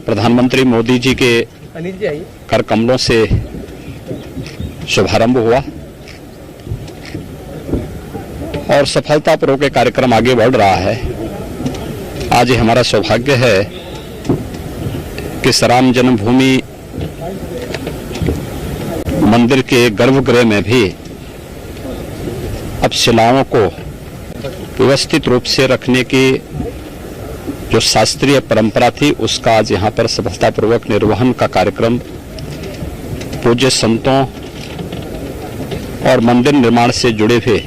प्रधानमंत्री मोदी जी के कर कमलों से शुभारंभ हुआ और सफलतापूर्वक ये कार्यक्रम आगे बढ़ रहा है। आज ये हमारा सौभाग्य है कि राम जन्मभूमि मंदिर के गर्भगृह में भी अब शिलाओं को व्यवस्थित रूप से रखने की जो शास्त्रीय परंपरा थी उसका आज यहाँ पर सफलतापूर्वक निर्वहन का कार्यक्रम पूज्य संतों और मंदिर निर्माण से जुड़े हुए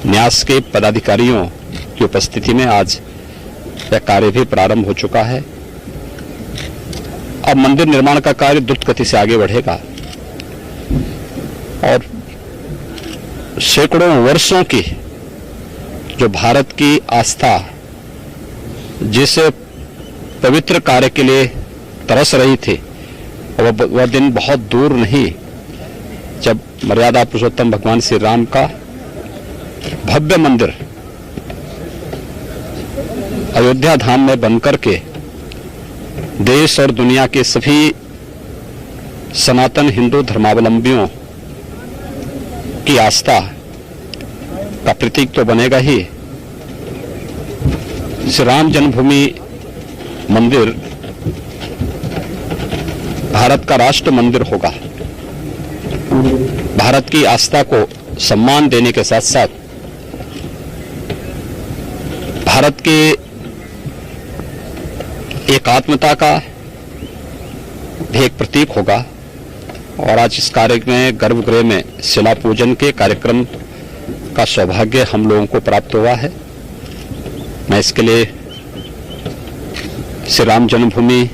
न्यास के पदाधिकारियों की उपस्थिति में आज यह कार्य भी प्रारंभ हो चुका है। अब मंदिर निर्माण का कार्य द्रुत गति से आगे बढ़ेगा और सैकड़ों वर्षों की जो भारत की आस्था जिस पवित्र कार्य के लिए तरस रही थी वह दिन बहुत दूर नहीं जब मर्यादा पुरुषोत्तम भगवान श्री राम का भव्य मंदिर अयोध्या धाम में बनकर के देश और दुनिया के सभी सनातन हिंदू धर्मावलंबियों की आस्था का प्रतीक तो बनेगा ही। श्री राम जन्मभूमि मंदिर भारत का राष्ट्र मंदिर होगा। भारत की आस्था को सम्मान देने के साथ साथ भारत के एकात्मता का भी एक प्रतीक होगा। और आज इस कार्य में गर्भगृह में शिला पूजन के कार्यक्रम का सौभाग्य हम लोगों को प्राप्त हुआ है। मैं इसके लिए श्री राम जन्मभूमि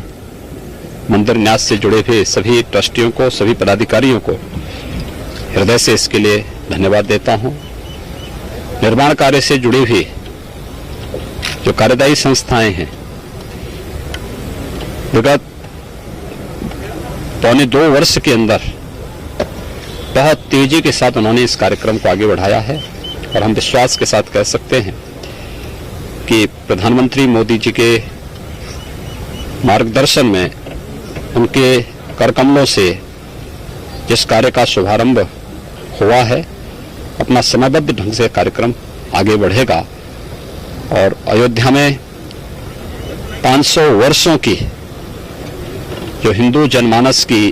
मंदिर न्यास से जुड़े हुए सभी ट्रस्टियों को, सभी पदाधिकारियों को हृदय से इसके लिए धन्यवाद देता हूं। निर्माण कार्य से जुड़ी हुई जो कार्यदायी संस्थाएं हैं विगत पौने 2 वर्ष के अंदर बहुत तेजी के साथ उन्होंने इस कार्यक्रम को आगे बढ़ाया है और हम विश्वास के साथ कह सकते हैं कि प्रधानमंत्री मोदी जी के मार्गदर्शन में उनके करकमलों से जिस कार्य का शुभारंभ हुआ है अपना समयबद्ध ढंग से कार्यक्रम आगे बढ़ेगा और अयोध्या में 500 वर्षों की जो हिंदू जनमानस की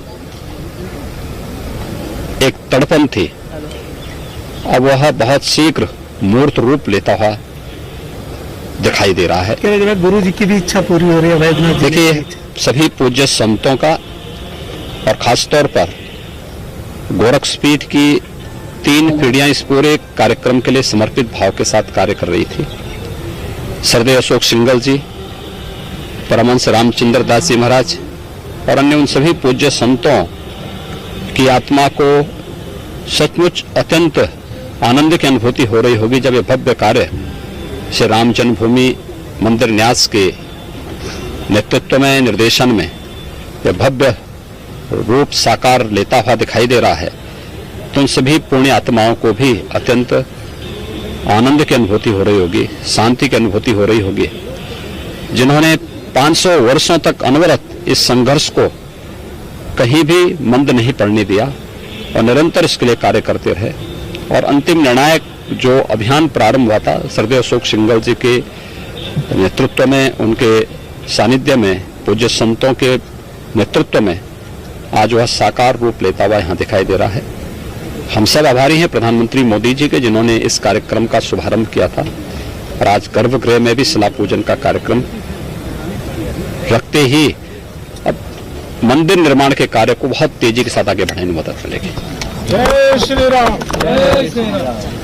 एक तड़पन थी अब वह बहुत शीघ्र मूर्त रूप लेता हुआ दिखाई दे रहा है। गुरु जी की भी इच्छा पूरी हो रही है। देखिए सभी पूज्य संतों का और खासतौर पर गोरक्षपीठ की 3 पीढ़ियां इस पूरे कार्यक्रम के लिए समर्पित भाव के साथ कार्य कर रही थी। सरदेव अशोक सिंगल जी, परमहंस रामचंद्र दास जी महाराज और अन्य उन सभी पूज्य संतों की आत्मा को सचमुच अत्यंत आनंद की अनुभूति हो रही होगी जब यह भव्य कार्य श्री राम जन्मभूमि मंदिर न्यास के नेतृत्व में, निर्देशन में यह भव्य रूप साकार लेता हुआ दिखाई दे रहा है। तो उन सभी पुण्य आत्माओं को भी अत्यंत आनंद की अनुभूति हो रही होगी, शांति की अनुभूति हो रही होगी, जिन्होंने 500 वर्षों तक अनवरत इस संघर्ष को कहीं भी मंद नहीं पड़ने दिया और निरंतर इसके लिए कार्य करते रहे। और अंतिम निर्णायक जो अभियान प्रारंभ हुआ था सरदेव अशोक सिंगल जी के नेतृत्व में, उनके सानिध्य में, पूज्य संतों के नेतृत्व में आज वह साकार रूप लेता हुआ यहाँ दिखाई दे रहा है। हम सब आभारी हैं प्रधानमंत्री मोदी जी के जिन्होंने इस कार्यक्रम का शुभारंभ किया था और आज गर्भगृह में भी शिला पूजन का कार्यक्रम रखते ही अब मंदिर निर्माण के कार्य को बहुत तेजी के साथ आगे बढ़ाने में मदद मिलेगी। जय श्री राम। जय श्री राम।